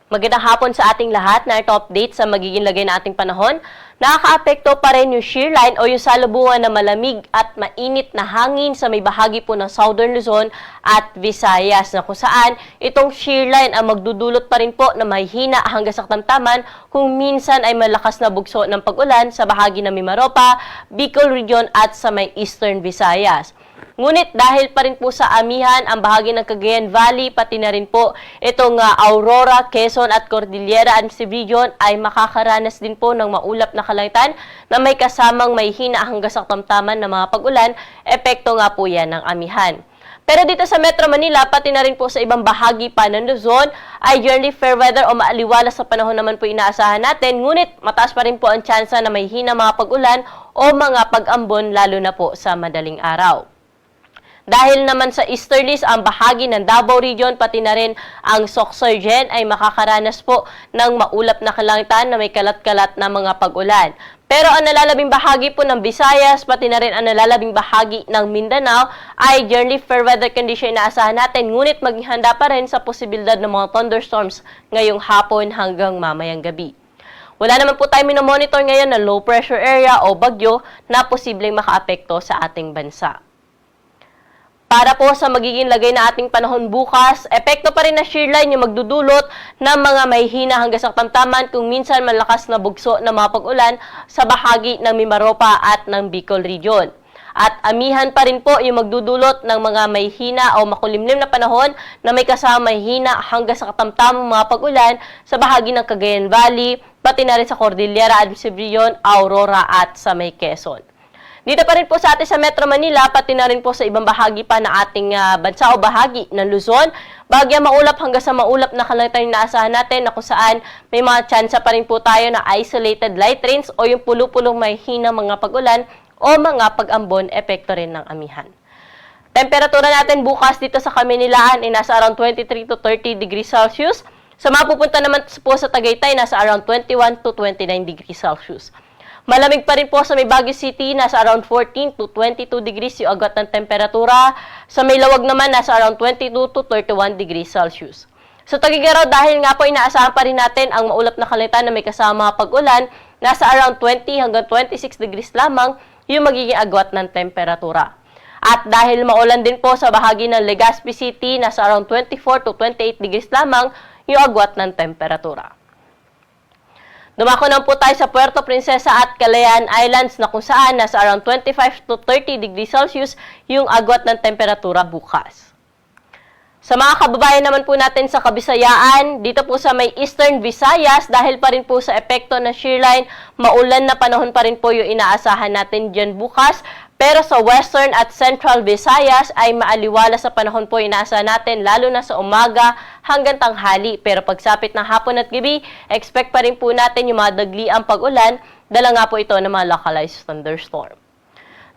Magandang hapon sa ating lahat na ito update sa magiging lagay na ating panahon. Nakaka-apekto pa rin yung shear line o yung salubungan na malamig at mainit na hangin sa may bahagi po ng Southern Luzon at Visayas na kung saan itong shear line ang magdudulot pa rin po na mahina hanggang sa katamtaman kung minsan ay malakas na bugso ng pag-ulan sa bahagi ng Mimaropa, Bicol Region at sa may Eastern Visayas. Ngunit dahil pa rin po sa amihan ang bahagi ng Cagayan Valley, pati na rin po itong Aurora, Quezon at Cordillera Administrative Region ay makakaranas din po ng maulap na kalangitan na may kasamang may hina hanggang sa katamtaman ng mga pag-ulan, epekto nga po yan ng amihan. Pero dito sa Metro Manila, pati na rin po sa ibang bahagi pa ng Luzon, ay generally fair weather o maaliwalas sa panahon naman po inaasahan natin. Ngunit mataas pa rin po ang tsansa na may hina mga pag-ulan o mga pag-ambon lalo na po sa madaling araw. Dahil naman sa easterlies, ang bahagi ng Davao Region, pati na rin ang Sorsogon ay makakaranas po ng maulap na kalangitan na may kalat-kalat na mga pag-ulan. Pero ang nalalabing bahagi po ng Visayas, pati na rin ang nalalabing bahagi ng Mindanao ay generally fair weather condition na asahan natin. Ngunit maging handa pa rin sa posibilidad ng mga thunderstorms ngayong hapon hanggang mamayang gabi. Wala naman po tayo minomonitor ngayon na low pressure area o bagyo na posibleng makaapekto sa ating bansa. Para po sa magiging lagay na ating panahon bukas, epekto pa rin na shear line yung magdudulot ng mga may hina hanggang sa katamtaman kung minsan malakas na bugso ng mga pag-ulan sa bahagi ng Mimaropa at ng Bicol Region. At amihan pa rin po yung magdudulot ng mga may hina o makulimlim na panahon na may kasama may hina hanggang sa katamtamang mga pag-ulan sa bahagi ng Cagayan Valley, pati na rin sa Cordillera Administrative Region, Aurora at sa may Quezon. Dito pa rin po sa atin sa Metro Manila, pati na rin po sa ibang bahagi pa ng ating bansa o bahagi ng Luzon, bagyang maulap hanggang sa maulap na kalangitan na inaasahan natin na kung saan may mga tsansa pa rin po tayo na isolated light rains o yung pulo-pulong may hina mga pag-ulan o mga pag-ambon, epekto rin ng amihan. Temperatura natin bukas dito sa Kamunilahan ay nasa around 23 to 30 degrees Celsius. Sa mapupunta naman po sa Tagaytay, nasa around 21 to 29 degrees Celsius. Malamig pa rin po sa may Baguio City, nasa around 14 to 22 degrees yung agad ng temperatura. Sa may Lawag naman, nasa around 22 to 31 degrees Celsius. Sa Tuguegarao, dahil nga po inaasahan pa rin natin ang maulap na kalangitan na may kasama pag-ulan, nasa around 20 hanggang 26 degrees lamang yung magiging agwat ng temperatura. At dahil maulan din po sa bahagi ng Legazpi City, nasa around 24 to 28 degrees lamang yung agwat ng temperatura. Dumako na po tayo sa Puerto Princesa at Calayan Islands na kung saan nasa around 25 to 30 degrees Celsius yung agwat ng temperatura bukas. Sa mga kababayan naman po natin sa Kabisayaan, dito po sa may Eastern Visayas, dahil pa rin po sa epekto ng shear line, maulan na panahon pa rin po yung inaasahan natin dyan bukas. Pero sa Western at Central Visayas ay maaliwala sa panahon po inaasahan natin, lalo na sa umaga hanggang tanghali. Pero pagsapit ng hapon at gabi, expect pa rin po natin yung mga dagliang pag-ulan, dala nga po ito ng mga localized thunderstorm.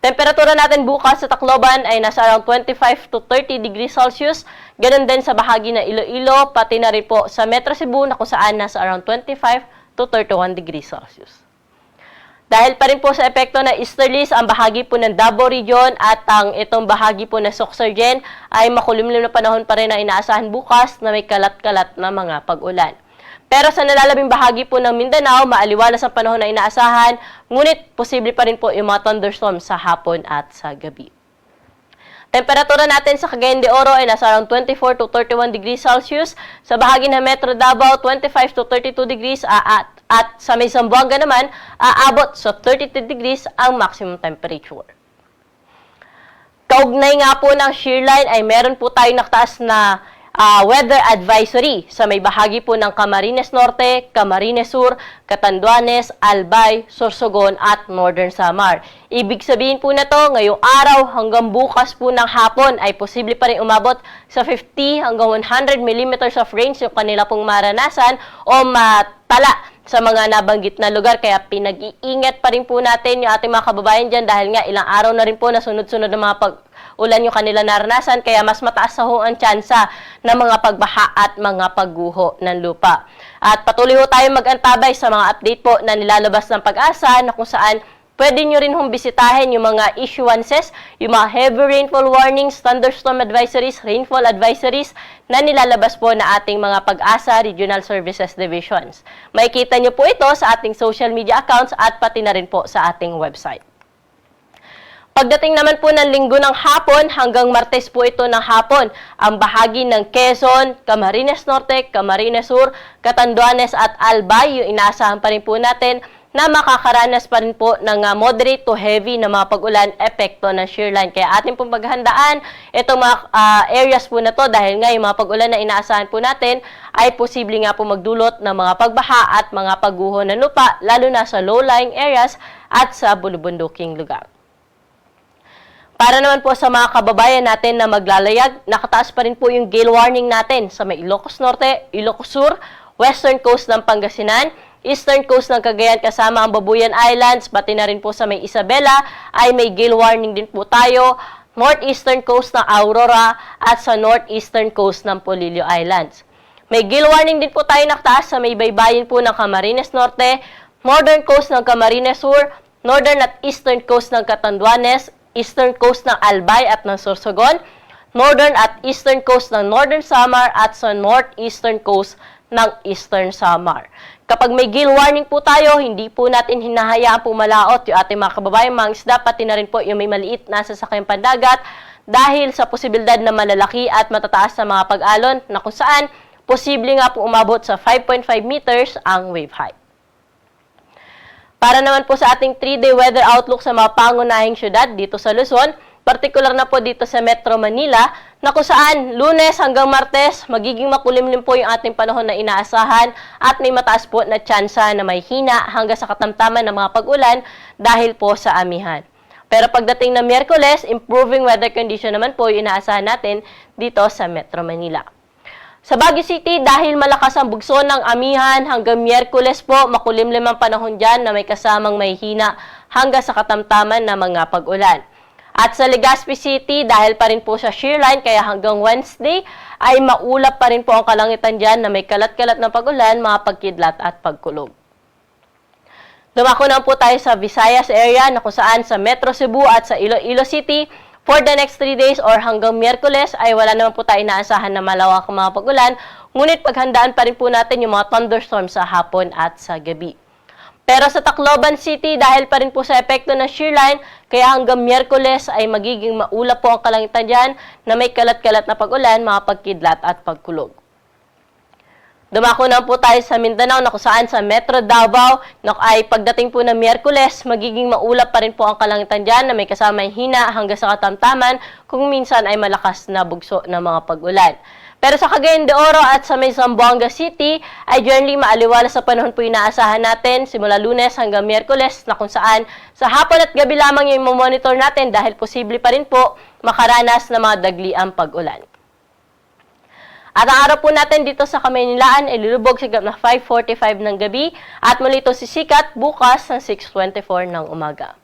Temperatura natin bukas sa Tacloban ay nasa around 25 to 30 degrees Celsius. Ganun din sa bahagi ng Iloilo, pati na rin po sa Metro Cebu na kung saan nasa around 25 to 31 degrees Celsius. Dahil pa rin po sa epekto ng easterlies, ang bahagi po ng Davao Region at ang itong bahagi po ng Sorsogon ay makulimlim na panahon pa rin na inaasahan bukas na may kalat-kalat na mga pag-ulan. Pero sa nalalabing bahagi po ng Mindanao, maaliwalas ang panahon na inaasahan, ngunit posible pa rin po yung mga thunderstorms sa hapon at sa gabi. Temperatura natin sa Cagayan de Oro ay nasa around 24 to 31 degrees Celsius. Sa bahagi ng Metro Davao, 25 to 32 degrees at sa may Zamboanga naman, aabot sa 32 degrees ang maximum temperature. Kaugnay nga po ng shear line ay meron po tayong nakataas na weather advisory sa may bahagi po ng Camarines Norte, Camarines Sur, Catanduanes, Albay, Sorsogon at Northern Samar. Ibig sabihin po na to, ngayong araw hanggang bukas po ng hapon ay posible pa rin umabot sa 50 hanggang 100 millimeters of rain yung kanila pong maranasan o matala sa mga nabanggit na lugar. Kaya pinag-iingat pa rin po natin yung ating mga kababayan dyan dahil nga ilang araw na rin po na sunod-sunod ng mga ulan yung kanila naranasan, kaya mas mataas sa ang tsansa ng mga pagbaha at mga pagguho ng lupa. At patuloy ho tayo mag-antabay sa mga update po na nilalabas ng Pag-asa na kung saan pwede nyo rin hong bisitahin yung mga issuances, yung mga heavy rainfall warnings, thunderstorm advisories, rainfall advisories na nilalabas po na ating mga Pag-asa Regional Services Divisions. Makikita nyo po ito sa ating social media accounts at pati na rin po sa ating website. Pagdating naman po ng linggo ng hapon hanggang Martes po ito ng hapon, ang bahagi ng Quezon, Camarines Norte, Camarines Sur, Catanduanes at Albay, yung inaasahan pa rin po natin na makakaranas pa rin po ng moderate to heavy na mga pag-ulan epekto ng shear line. Kaya ating pong paghandaan itong mga areas po na to dahil nga yung mga pag-ulan na inaasahan po natin ay posible nga po magdulot ng mga pagbaha at mga pagguho ng lupa, lalo na sa low-lying areas at sa bulubunduking lugar. Para naman po sa mga kababayan natin na maglalayag, nakataas pa rin po yung gale warning natin sa may Ilocos Norte, Ilocos Sur, western coast ng Pangasinan, eastern coast ng Cagayan kasama ang Babuyan Islands, pati na rin po sa may Isabela ay may gale warning din po tayo, northeastern coast ng Aurora at sa northeastern coast ng Polillo Islands. May gale warning din po tayo nakataas sa may baybayin po ng Camarines Norte, northern coast ng Camarines Sur, northern at eastern coast ng Catanduanes, eastern coast ng Albay at ng Sorsogon, northern at eastern coast ng Northern Samar at sa northeastern coast ng Eastern Samar. Kapag may gale warning po tayo, hindi po natin hinahayaan pumalaot yung ating mga kababayan, mga isda, pati na rin po yung may maliit na sasakyan pandagat dahil sa posibilidad na malalaki at matataas na mga pag-alon na kung saan posible nga po umabot sa 5.5 meters ang wave height. Para naman po sa ating 3-day weather outlook sa mga pangunahing syudad dito sa Luzon, partikular na po dito sa Metro Manila, na kung saan Lunes hanggang Martes, magiging makulimlim po yung ating panahon na inaasahan at may mataas po na tsansa na may hina hanggang sa katamtaman ng mga pag-ulan dahil po sa amihan. Pero pagdating ng Miyerkules, improving weather condition naman po yung inaasahan natin dito sa Metro Manila. Sa Baguio City, dahil malakas ang bugso ng amihan hanggang Miyerkules po, makulimlim ang panahon dyan na may kasamang may hina hanggang sa katamtaman na mga pag-ulan. At sa Legazpi City, dahil pa rin po sa shear line, kaya hanggang Wednesday ay maulap pa rin po ang kalangitan dyan na may kalat-kalat na pag-ulan, mga pagkidlat at pagkulog. Dumako na po tayo sa Visayas area na kung saan sa Metro Cebu at sa Iloilo City, for the next 3 days or hanggang Miyerkules ay wala naman po tayo inaasahan na malawak ang mga pag-ulan, ngunit paghandaan pa rin po natin yung mga thunderstorms sa hapon at sa gabi. Pero sa Tacloban City, dahil pa rin po sa epekto ng shear line, kaya hanggang Miyerkules ay magiging maulap po ang kalangitan dyan na may kalat-kalat na pag-ulan, mga pagkidlat at pagkulog. Dumako na po tayo sa Mindanao na kung saan sa Metro Davao ay pagdating po ng Miyerkules, magiging maulap pa rin po ang kalangitan dyan na may kasama hina hanggang sa katamtaman kung minsan ay malakas na bugso ng mga pag-ulan. Pero sa Cagayan de Oro at sa may Zamboanga City ay generally maaliwala sa panahon po inaasahan natin simula Lunes hanggang Miyerkules na kung saan sa hapon at gabi lamang yung monitor natin dahil posible pa rin po makaranas ng mga dagliang pag-ulan. At ang araw po natin dito sa Kamaynilaan ay lulubog sigap na 5:45 ng gabi at muli ito sisikat bukas ng 6:24 ng umaga.